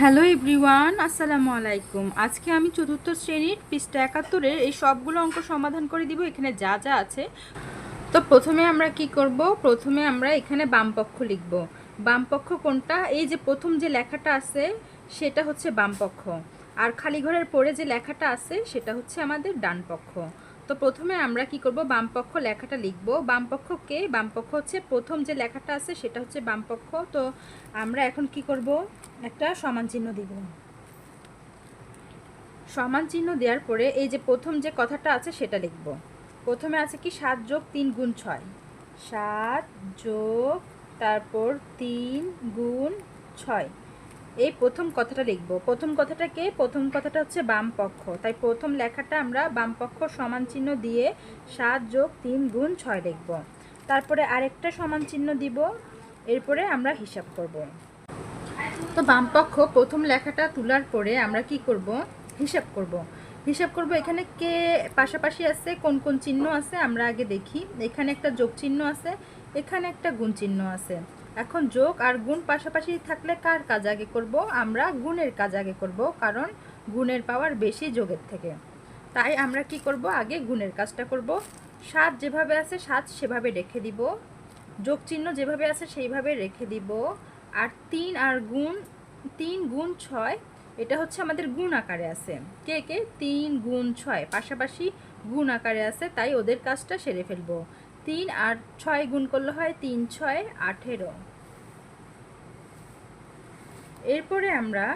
Hello everyone, আসসালামু আলাইকুম। আজকে আমি চতুর্থ শ্রেণীর পৃষ্ঠা ৭১-এর এই সবগুলো অঙ্ক সমাধান করে দিব। এখানে যা যা আছে, তো প্রথমে আমরা কি করব? প্রথমে আমরা এখানে বামপক্ষ লিখব। বামপক্ষ কোনটা? এই যে প্রথম যে লেখাটা আছে সেটা হচ্ছে বামপক্ষ, আর খালি ঘরের পরে যে লেখাটা আছে সেটা হচ্ছে আমাদের ডান পক্ষ। তো প্রথমে আমরা কি করব? বামপক্ষ লেখাটা লিখব। বামপক্ষকে, বামপক্ষ হচ্ছে প্রথম যে লেখাটা আছে সেটা হচ্ছে বামপক্ষ। তো আমরা এখন কি করব? একটা সমান চিহ্ন দিব। সমান চিহ্ন দেওয়ার পরে এই যে প্রথম যে কথাটা আছে সেটা লিখব। প্রথমে আছে কি 7 যোগ 3 গুণ 6, 7 যোগ তারপর 3 গুণ 6, এই প্রথম কথাটা লিখব। প্রথম কথাটাকে, প্রথম কথাটা হচ্ছে বাম পক্ষ, তাই প্রথম লেখাটা আমরা বাম পক্ষ সমান চিহ্ন দিয়ে 7 যোগ 3 গুণ 6 লিখব। তারপরে আরেকটা সমান চিহ্ন দিব, এরপরে আমরা হিসাব করব। তো বামপক্ষ প্রথম লেখাটা তোলার পরে আমরা কি করব? হিসাব করব। হিসাব করব এখানে কে পাশাপাশি আছে, কোন কোন চিহ্ন আছে আমরা আগে দেখি। এখানে একটা যোগ চিহ্ন আছে, এখানে একটা গুণ চিহ্ন আছে। এখন যোগ আর গুণ পাশাপাশি থাকলে কার কাজ আগে করব? আমরা গুণের কাজ আগে করব, কারণ গুণের পাওয়ার বেশি যোগের থেকে। তাই আমরা কি করব? আগে গুণের কাজটা করব। 7 যেভাবে আছে 7 সেভাবে রেখে দিব, যোগ চিহ্ন যেভাবে আছে সেইভাবে রেখে দিব। আর 3 আর গুণ, 3 গুণ 6, এটা হচ্ছে আমাদের গুণ আকারে আছে। কে কে? 3 গুণ 6 পাশাপাশি গুণ আকারে আছে, তাই ওদের কাজটা সেরে ফেলবো। 3 আর 6 গুণ করলে হয় 3 6 18। এরপরে আমরা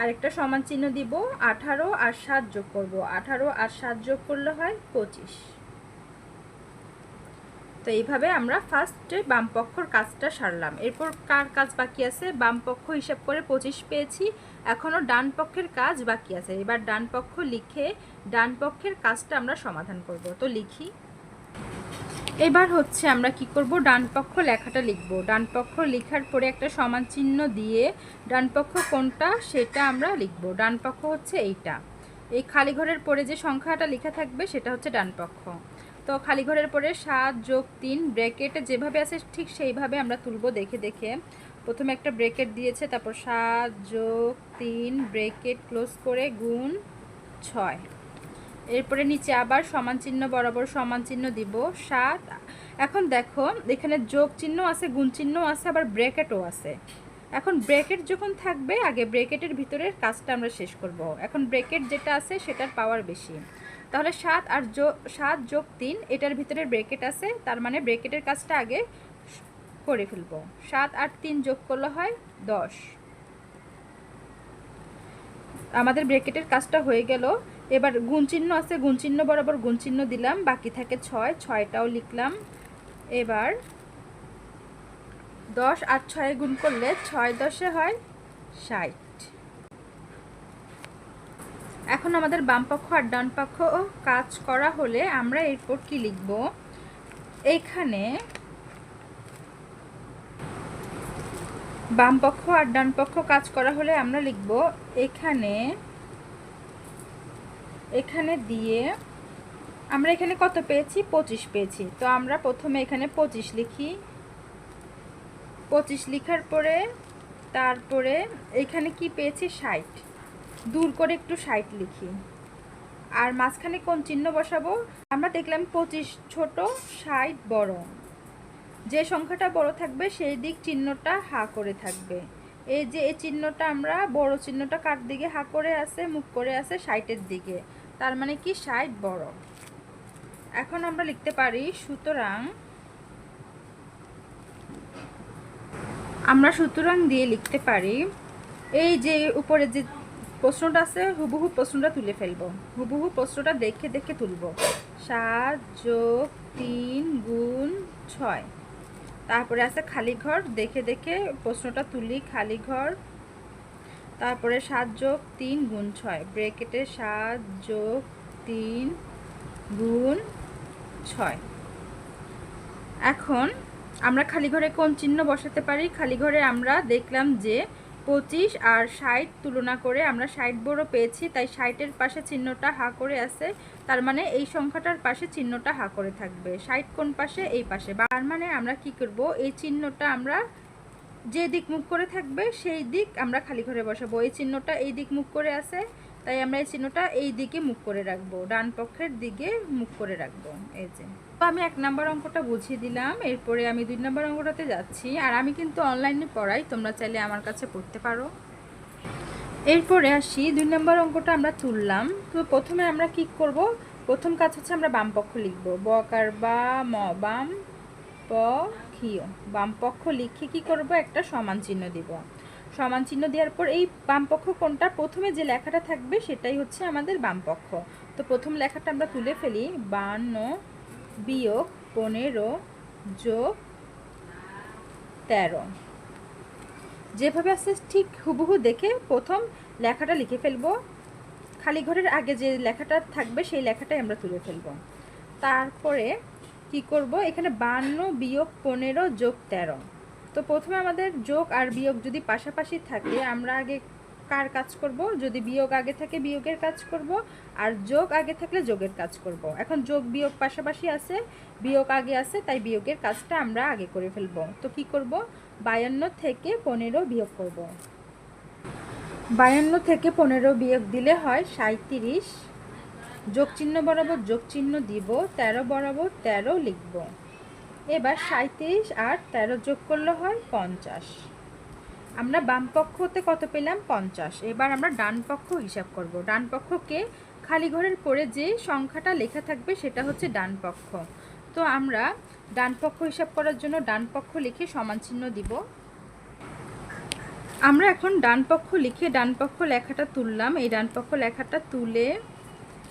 আরেকটা সমান চিহ্ন দিব, 18 আর 7 যোগ করব। 18 আর 7 যোগ করলে হয় 25। তো এইভাবে আমরা ফার্স্টে বামপক্ষর কাজটা সারলাম। এরপর কার কাজ বাকি আছে? বামপক্ষ হিসাব করে 25 পেয়েছি, এখনও ডান পক্ষের কাজ বাকি আছে। এবার ডান পক্ষ লিখে ডান পক্ষের কাজটা আমরা সমাধান করব। তো লিখি। এবার হচ্ছে আমরা কি করব? ডান পক্ষ লেখাটা লিখব। ডান পক্ষ লেখার পরে একটা সমান চিহ্ন দিয়ে ডান পক্ষ কোনটা সেটা আমরা লিখব। ডান পক্ষ হচ্ছে এইটা, এই খালি ঘরের পরে যে সংখ্যাটা লেখা থাকবে সেটা হচ্ছে ডান পক্ষ। তো খালি ঘরের পরে 7 যোগ 3 ব্র্যাকেটে যেভাবে আছে ঠিক সেইভাবে আমরা তুলব দেখে দেখে। প্রথমে একটা ব্র্যাকেট দিয়েছে, তারপর 7 যোগ 3 ব্র্যাকেট ক্লোজ করে গুণ 6। এরপরে নিচে আবার সমান চিহ্ন বরাবর সমান চিহ্ন দিব 7। এখন দেখো এখানে যোগ চিহ্ন আছে, গুণ চিহ্ন আছে, আবার ব্র্যাকেটও আছে। এখন ব্র্যাকেট যখন থাকবে আগে ব্র্যাকেটের ভিতরের কাজটা আমরা শেষ করব। এখন ব্র্যাকেট যেটা আছে সেটার পাওয়ার বেশি, তাহলে 7 যোগ 3 এটার ভিতরে ব্র্যাকেট আছে, তার মানে ব্র্যাকেটের কাজটা আগে করে ফেলবো। 7 আর 3 যোগ করলে হয় 10। আমাদের ব্র্যাকেটের কাজটা হয়ে গেল। এবার গুণ চিহ্ন আছে, গুণ চিহ্ন বরাবর গুণ চিহ্ন দিলাম, বাকি থাকে 6, 6টাও লিখলাম। এবার 10 আর 6 গুণ করলে 6 10 হয় 60। এখন আমাদের বাম পক্ষ আর ডান পক্ষ কাজ করা হলে আমরা এরপর কি লিখব? এইখানে বাম পক্ষ আর ডান পক্ষ কাজ করা হলে আমরা লিখব এখানে, এখানে দিয়ে আমরা এখানে কত পেয়েছি? 25 পেয়েছি। তো আমরা প্রথমে এখানে 25 লিখি। 25 লিখার পরে তারপরে এখানে কি পেয়েছি? 60, দূর করে একটু 60 লিখি। আর মাঝখানে কোন চিহ্ন বসাবো? আমরা দেখলাম 25 ছোট, 60 বড়। যে সংখ্যাটা বড় থাকবে সেই দিক চিহ্নটা হা করে থাকবে। এই যে এই চিহ্নটা, আমরা বড় চিহ্নটা কার দিকে হা করে আছে? মুখ করে আছে 60-এর দিকে, তার মানে কি 60 বড়। এখন আমরা লিখতে পারি সুতরাং, আমরা সুতরাং দিয়ে লিখতে পারি এই যে উপরে যে প্রশ্নটা আছে হুবহু প্রশ্নটা তুলে ফেলবো। হুবহু প্রশ্নটা দেখে দেখে তুলব। 7 যোগ 3 গুণ 6, তারপরে আছে খালি ঘর, দেখে দেখে প্রশ্নটা তুলি। খালি ঘর, তারপরে 7 যোগ 3 গুণ 6 ব্র্যাকেটে 7 যোগ 3 গুণ 6। এখন আমরা খালি ঘরে কোন চিহ্ন বসাতে পারি? খালি ঘরে আমরা দেখলাম যে 25 আর 60 তুলনা করে আমরা 60 বড় পেয়েছি, তাই 60-এর পাশে চিহ্নটা হা করে আছে, তার মানে এই সংখ্যাটার পাশে চিহ্নটা হা করে থাকবে। 60 কোন পাশে? এই পাশে। তার মানে আমরা কি করব? এই চিহ্নটা আমরা যে দিক মুখ করে থাকবে সেই দিক আমরা খালি ঘরে বসাবো। এই চিহ্নটা এই দিক মুখ করে আছে, তাই আমরা এই চিহ্নটা এই দিকে মুখ করে রাখবো, ডান পক্ষের দিকে মুখ করে রাখবো। এই যে তো আমি 1 নম্বর অঙ্কটা বুঝিয়ে দিলাম, এরপরে আমি 2 নম্বর অঙ্কটাতে যাচ্ছি। আর আমি কিন্তু অনলাইনে পড়াই, তোমরা চাইলে আমার কাছে পড়তে পারো। এরপরে আসি 2 নম্বর অঙ্কটা আমরা তুললাম। তো প্রথমে আমরা কি করব, প্রথম কাজ হচ্ছে আমরা বাম পক্ষ লিখব। বকার বা ম, বাম পক্ষীয়, বাম পক্ষ লিখে কি করব, একটা সমান চিহ্ন দিব। সমান চিহ্ন দেওয়ার পর এই বাম পক্ষ কোনটা, প্রথমে যে লেখাটা থাকবে সেটাই হচ্ছে আমাদের বাম পক্ষ। তো প্রথম লেখাটা আমরা তুলে ফেলি, 52 বিয়োগ 15 যোগ 13। যেভাবে আছে ঠিক হুবহু দেখে প্রথম লেখাটা লিখে ফেলবো। খালি ঘরের আগে যে লেখাটা থাকবে সেই লেখাটাই আমরা তুলে ফেলবো। তারপরে কি করব, এখানে 52 বিয়োগ 15 যোগ 13। তো প্রথমে আমাদের যোগ আর বিয়োগ যদি পাশাপাশি থাকে আমরা আগে কার কাজ করব, যদি বিয়োগ আগে থাকে বিয়োগের কাজ করব, আর যোগ আগে থাকলে যোগের কাজ করব। এখন যোগ বিয়োগ পাশাপাশি আছে, বিয়োগ আগে আছে, তাই বিয়োগের কাজটা আমরা আগে করে ফেলব। তো কি করব, 52 থেকে 15 বিয়োগ করব। 52 থেকে 15 বিয়োগ দিলে হয় 37। যোগ চিহ্ন বরাবর যোগ চিহ্ন দিব, 13 বরাবর 13 লিখব। এবার 37 আর 13 যোগ করলে হয় 50। আমরা বাম পক্ষতে কত পেলাম, 50। এবার আমরা ডান পক্ষ হিসাব করব। ডান পক্ষকে খালি ঘরের পরে যে সংখ্যাটা লেখা থাকবে সেটা হচ্ছে ডান পক্ষ। তো আমরা ডান পক্ষ হিসাব করার জন্য ডান পক্ষ লিখে সমান চিহ্ন দিব। আমরা এখন ডান পক্ষ লিখে ডান পক্ষ লেখাটা তুললাম। এই ডান পক্ষ লেখাটা তুলে,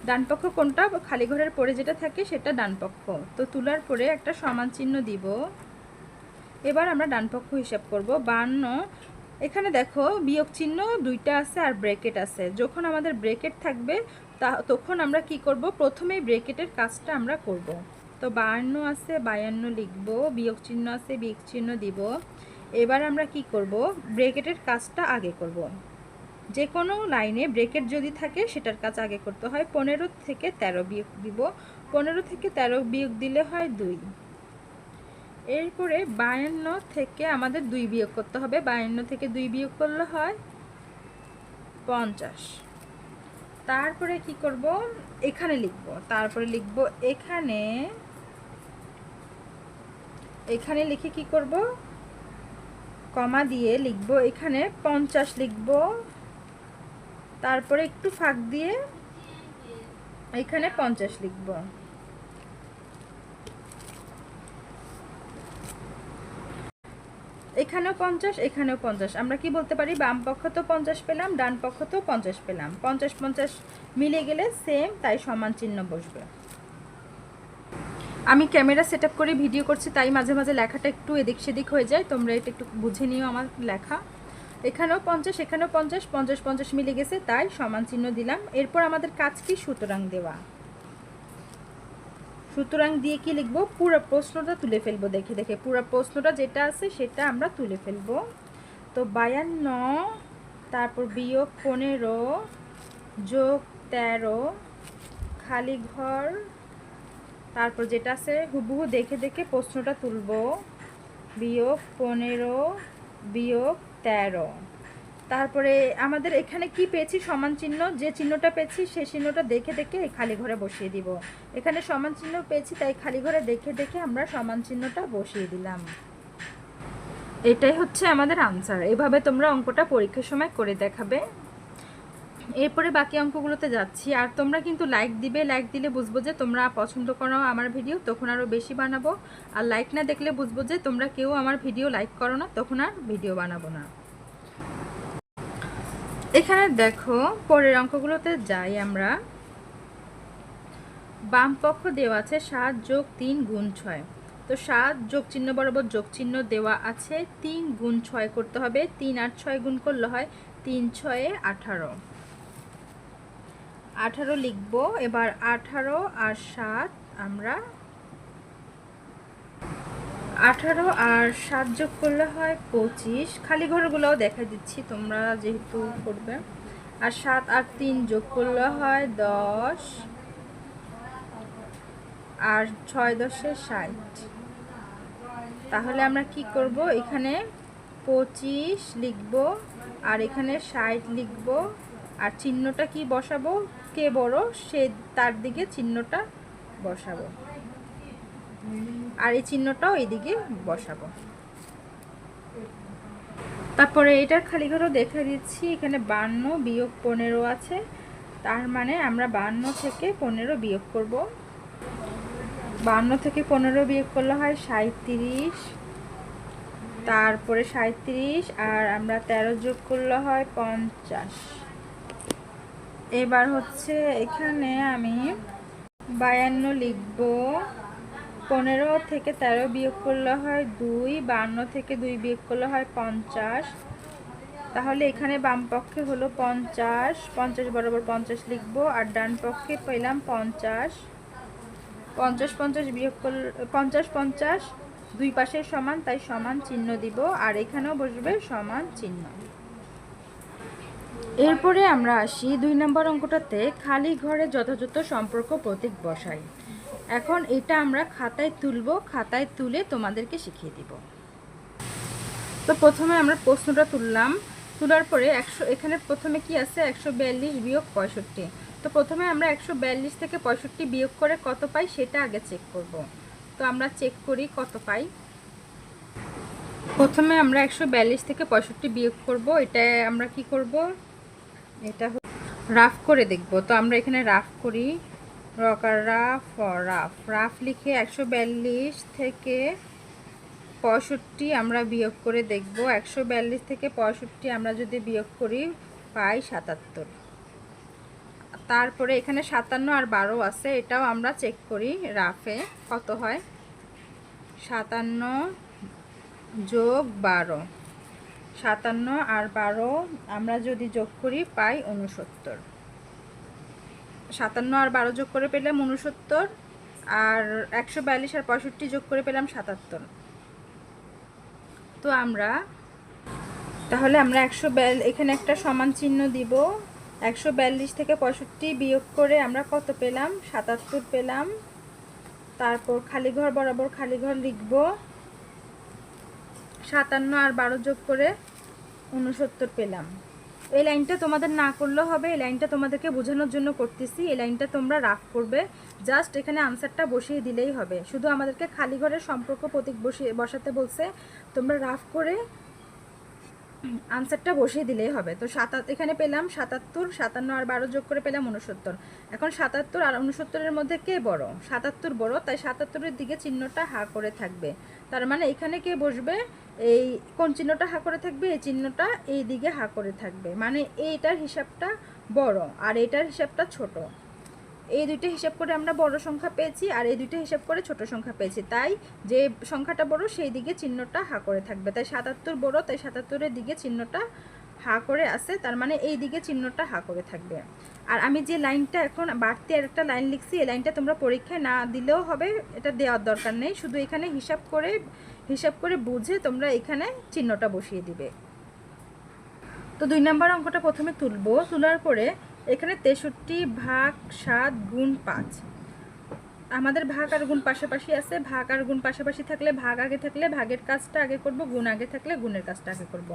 ডান পক্ষ কোনটা, খালি ঘরের পরে যেটা থাকে সেটা ডান পক্ষ। তো তোলার পরে একটা সমান চিহ্ন দিব। এবার আমরা ডান পক্ষ হিসাব করব। 52, এখানে দেখো বিয়োগ চিহ্ন দুইটা আছে আর ব্র্যাকেট আছে। যখন আমাদের ব্র্যাকেট থাকবে তখন আমরা কি করব, প্রথমেই ব্র্যাকেটের কাজটা আমরা করব। তো 52 আছে 52 লিখব, বিয়োগ চিহ্ন আছে বিয়োগ চিহ্ন দিব। এবার আমরা কি করব, ব্র্যাকেটের কাজটা আগে করব। যে কোনো লাইনে ব্র্যাকেট যদি থাকে সেটার কাজ আগে করতে হয়। 15 থেকে 13 বিয়োগ দিব। 15 থেকে 13 বিয়োগ দিলে হয় 2। এরপরে 52 থেকে আমাদের 2 বিয়োগ করতে হবে। 52 থেকে 2 বিয়োগ করলে হয় 50। তারপরে কি করব, এখানে লিখব। তারপরে লিখব এখানে, এখানে লিখে কি করব, কমা দিয়ে লিখব এখানে 50 লিখব। তারপরে একটু ফাঁক দিয়ে এখানে 50 লিখব। এখানেও 50, এখানেও 50। আমরা কি বলতে পারি, বাম পক্ষ তো 50 পেলাম, ডান পক্ষ তো 50 পেলাম। 50 50 মিলে গেলে সেম, তাই সমান চিহ্ন বসবে। আমি ক্যামেরা সেট আপ করে ভিডিও করছি, তাই মাঝে মাঝে লেখাটা একটু এদিক সেদিক হয়ে যায়, তোমরা এটা একটু বুঝে নিও আমার লেখা। এখানেও 50, এখানেও 50, 50 50 মিলে গেছে, তাই সমান চিহ্ন দিলাম। এরপর আমাদের কাজ কি, সুতরাং দেওয়া। সুতরাং দিয়ে কি লিখবো, পুরো প্রশ্নটা তুলে ফেলবো। দেখে দেখে পুরো প্রশ্নটা যেটা আছে সেটা আমরা তুলে ফেলবো। তো 52, তারপর বিয়োগ 15 যোগ 13 খালি ঘর, তারপর যেটা আছে হুবহু দেখে দেখে প্রশ্নটা তুলবো। বিয়োগ 15 বিয়োগ 13। তারপরে আমাদের এখানে কি পেয়েছি, সমান চিহ্ন। যে চিহ্নটা পেয়েছি সেই চিহ্নটা দেখে দেখে এই খালি ঘরে বসিয়ে দিব। এখানে সমান চিহ্ন পেয়েছি, তাই খালি ঘরে দেখে দেখে আমরা সমান চিহ্নটা বসিয়ে দিলাম। এটাই হচ্ছে আমাদের আনসার। এভাবে তোমরা অঙ্কটা পরীক্ষার সময় করে দেখাবে। এরপরে বাকি অঙ্কগুলোতে যাচ্ছি। আর তোমরা কিন্তু লাইক দিবে, লাইক দিলে বুঝবো যে তোমরা পছন্দ করো আমার ভিডিও, তখন আরও বেশি বানাবো। আর লাইক না দেখলে বুঝবো যে তোমরা কেউ আমার ভিডিও লাইক করো না, তখন আর ভিডিও বানাবো না। এখানে দেখো পরের অঙ্কগুলোতে যাই আমরা। বাম পক্ষ দেওয়া আছে 7 যোগ 3 গুণ 6। তো 7 যোগ চিহ্ন বরাবর যোগ চিহ্ন দেওয়া আছে, 3 গুণ 6 করতে হবে। 3 আর 6 গুণ করলে হয় 3 6 18। 18 লিখব। এবার 18 আর 7 আমরা 18 আর 7 যোগ করলে হয় 25। খালি ঘরগুলোও দেখা দিচ্ছি তোমরা যেহেতু করবে। আর 7 আর 3 যোগ করলে হয় 10, আর 6 10 60। তাহলে আমরা কি করব, এখানে 25 লিখব, আর এখানে 60 লিখব, আর চিহ্নটা কি বসাবো, কে বড় সে তার দিকে চিহ্নটা বসাবো, আর এই চিহ্নটাও এইদিকে বসাবো। তারপরে এটার খালি ঘরও দেখা দিচ্ছি, এখানে 52 বিয়োগ 15 আছে, তার মানে আমরা 52 থেকে 15 বিয়োগ করব। 52 থেকে 15 বিয়োগ করলে হয় 37, তারপরে 37 আর আমরা 13 যোগ করলে হয় 50। এবার হচ্ছে এখানে আমি 52 লিখব, 15 থেকে 13 বিয়োগ করলে হয় 2, 52 থেকে 2 বিয়োগ করলে হয় 50। তাহলে এখানে বাম পক্ষে হলো 50, 50 বরাবর 50 লিখব, আর ডান পক্ষে পেলাম 50। 50 50 বিয়োগ করলে 50 50 দুই পাশের সমান, তাই সমান চিহ্ন দিব, আর এখানেও বসবে সমান চিহ্ন। এরপরে আমরা আসি 2 নম্বর অঙ্কটাতে, খালি ঘরে যথাযথ সম্পর্ক প্রতীক বসাই। এখন এটা আমরা খাতায় তুলব, খাতায় তুলে তোমাদেরকে শিখিয়ে দিব। তো প্রথমে আমরা প্রশ্নটা তুললাম, তোলার পরে 100, এখানে প্রথমে কি আছে 142 বিয়োগ 65। তো প্রথমে আমরা 142 থেকে 65 বিয়োগ করে কত পাই সেটা আগে চেক করব। তো আমরা চেক করি কত পাই। প্রথমে আমরা 142 থেকে 65 বিয়োগ করব, এটা আমরা কি করব, এটা রাফ করে দেখব। তো আমরা এখানে রাফ করি, রকার রাফ রাফ রাফ লিখে 142 থেকে 65 আমরা বিয়োগ করে দেখব। 142 থেকে 65 আমরা যদি বিয়োগ করি পাই 77। তারপরে এখানে 57 আর 12 আছে, এটাও আমরা চেক করি রাফে কত হয়। 57 যোগ 12, 57 আর 12 আমরা যদি যোগ করি পাই 69। 57 আর 12 যোগ করে পেলাম 69, আর 142 আর 65 যোগ করে পেলাম 77। তো আমরা তাহলে আমরা 142, এখানে একটা সমান চিহ্ন দিব। 142 থেকে 65 বিয়োগ করে আমরা কত পেলাম, 77 পেলাম। তারপর খালি ঘর বরাবর খালি ঘর লিখব, 57 আর 12 যোগ করে 69 পেলাম। এই লাইনটা তোমাদের না করলেও হবে, এই লাইনটা তোমাদেরকে বোঝানোর জন্য করতেছি। এই লাইনটা তোমরা রাফ করবে, জাস্ট এখানে আনসারটা বসিয়ে দিলেই হবে। শুধু আমাদেরকে খালি ঘরের সম্পর্ক প্রতীক বসাতে বলছে, তোমরা রাফ করে আনসারটা বসিয়ে দিলেই হবে। তো এখানে পেলাম 77, 57 আর 12 যোগ করে পেলাম 69। এখন 77 আর 69-এর মধ্যে কে বড়, 77 বড়, তাই 77-এর দিকে চিহ্নটা হা করে থাকবে। তার মানে এখানে কে বসবে, এই কোন চিহ্নটা হা করে থাকবে, এই চিহ্নটা এই দিকে হা করে থাকবে, মানে এইটার হিসাবটা বড় আর এইটার হিসাবটা ছোট। এই দুইটা হিসাব করে আমরা বড় সংখ্যা পেয়েছি, আর এই দুইটা হিসাব করে ছোট সংখ্যা পেয়েছি, তাই যে সংখ্যাটা বড় সেই দিকে চিহ্নটা হা করে থাকবে। তাই 77 বড়, তাই 77-এর দিকে চিহ্নটা হা করে আছে, তার মানে এই দিকে চিহ্নটা হা করে থাকবে। আর আমি যে লাইনটা এখন বাড়তি আর একটা লাইন লিখছি, এই লাইনটা তোমরা পরীক্ষায় না দিলেও হবে, এটা দেওয়ার দরকার নেই। শুধু এখানে হিসাব করে বুঝে তোমরা এখানে চিহ্নটা বসিয়ে দিবে। তো 2 নম্বর অঙ্কটা প্রথমে তুলবো, তোলার পরে এখানে 63 ভাগ 7 গুণ 5। আমাদের ভাগ আর গুণ পাশাপাশি আছে, ভাগ আর গুণ পাশাপাশি থাকলে ভাগ আগে থাকলে ভাগের কাজটা আগে করব, গুণ আগে থাকলে গুণের কাজটা আগে করব।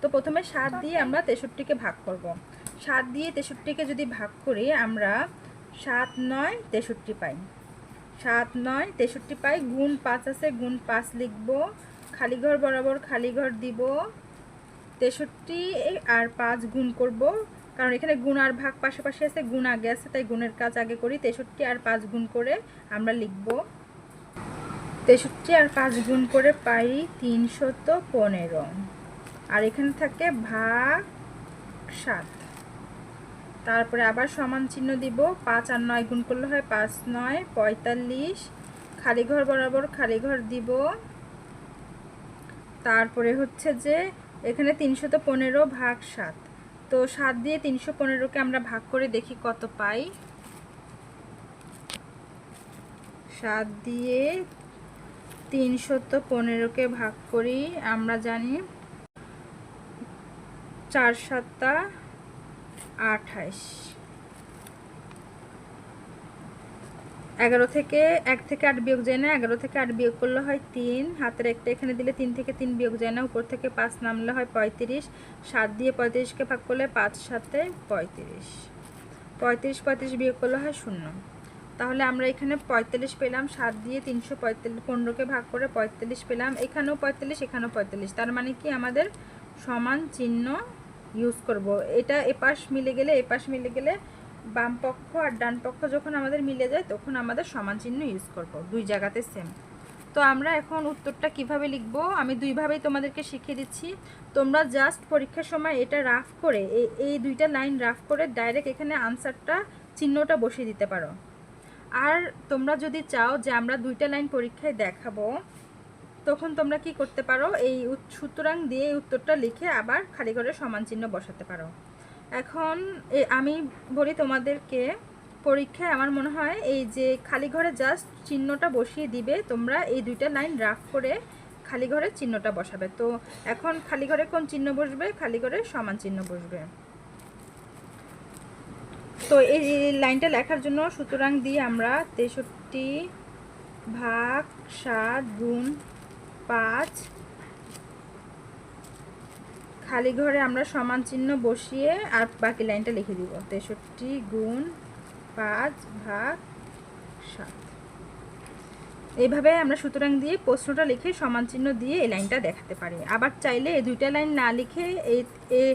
তো প্রথমে 7 দিয়ে আমরা 63-কে ভাগ করব। 7 দিয়ে 63-কে যদি ভাগ করি আমরা 7 9 63 পাই, 7 9 63 পাই। গুণ 5 আছে, গুণ 5 লিখব, খালি ঘর বরাবর খালি ঘর দিব। 63 আর 5 গুণ করব, কারণ এখানে গুণ আর ভাগ পাশাপাশি আছে, গুণ আগে আছে, তাই গুণের কাজ আগে করি। 63 আর 5 গুণ করে আমরা লিখব, 63 আর 5 গুণ করে পাই 315, আর এখানে থাকে ভাগ 7। তারপরে আবার সমান চিহ্ন দিব, 5 আর 9 গুণ করলে হয় 5 9 45, খালি ঘর বরাবর খালি ঘর দিব। তারপরে হচ্ছে যে এখানে 315 ভাগ 7, তো 7 দিয়ে 315-কে আমরা ভাগ করে দেখি কত পাই। 7 দিয়ে 315-কে ভাগ করি, আমরা জানি 4 7 28। 11 থেকে 1 থেকে 8 বিয়োগ যায় না, 11 থেকে 8 বিয়োগ করলে হয় 3, হাতের একটা এখানে দিলে 3 থেকে 3 বিয়োগ যায় না, উপর থেকে 5 নামলে হয় 35, 7 দিয়ে 35কে ভাগ করলে 5 7 35, 35 বিয়োগ করলে হয় 0। তাহলে আমরা এখানে 45 পেলাম, 7 দিয়ে 315কে ভাগ করে 45 পেলাম, এখানেও 45 এখানেও 45, তার মানে কি আমাদের সমান চিহ্ন ইউজ করব। এটা এপাশ মিলে গেলে এপাশ মিলে গেলে বাম পক্ষ আর ডান পক্ষ যখন আমাদের মিলে যায় তখন আমাদের সমান চিহ্ন ইউজ করব, দুই জায়গাতে সেম। তো আমরা এখন উত্তরটা কিভাবে লিখব আমি দুইভাবেই তোমাদেরকে শিখিয়ে দিচ্ছি। তোমরা জাস্ট পরীক্ষার সময় এটা রাফ করে এই দুইটা লাইন রাফ করে ডাইরেক্ট এখানে আনসারটা চিহ্নটা বসিয়ে দিতে পারো। আর তোমরা যদি চাও যে আমরা দুইটা লাইন পরীক্ষায় দেখাবো তখন তোমরা কি করতে পারো, এই সুতরাং দিয়ে এই উত্তরটা লিখে আবার খালি ঘরে সমান চিহ্ন বসাতে পারো। এখন আমি বলি তোমাদেরকে, পরীক্ষায় আমার মনে হয় এই যে খালি ঘরে জাস্ট চিহ্নটা বসিয়ে দিবে, তোমরা এই দুইটা লাইন রাফ করে খালি ঘরে চিহ্নটা বসাবে। তো এখন খালি ঘরে কোন চিহ্ন বসবে, খালি ঘরে সমান চিহ্ন বসবে। তো এই লাইনটা লেখার জন্য সুতরাং দিয়ে আমরা 63/7 × 5 খালি ঘরে আমরা সমান চিহ্ন বসিয়ে আর বাকি লাইনটা লিখে দিব 63/5/7। এইভাবে আমরা সুতরাং দিয়ে প্রশ্নটা লিখে সমান চিহ্ন দিয়ে এই লাইনটা দেখাতে পারি। আবার চাইলে এই দুইটা লাইন না লিখে এই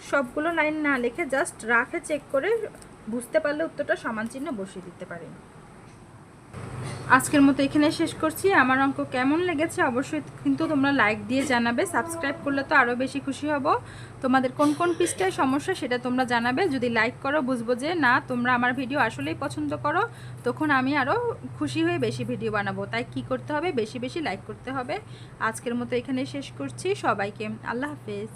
সবগুলো লাইন না লিখে জাস্ট রাফে চেক করে বুঝতে পারলে উত্তরটা সমান চিহ্ন বসিয়ে দিতে পারি। আজকের মতো এখানে শেষ করছি। আমার অঙ্ক কেমন লেগেছে অবশ্যই কিন্তু তোমরা লাইক দিয়ে জানাবে, সাবস্ক্রাইব করলে তো আরও বেশি খুশি হব। তোমাদের কোন কোন পৃষ্ঠায় সমস্যা সেটা তোমরা জানাবে, যদি লাইক করো বুঝবো যে না তোমরা আমার ভিডিও আসলেই পছন্দ করো, তখন আমি আরও খুশি হয়ে বেশি ভিডিও বানাবো। তাই কি করতে হবে, বেশি বেশি লাইক করতে হবে। আজকের মতো এখানে শেষ করছি, সবাইকে আল্লাহ হাফেজ।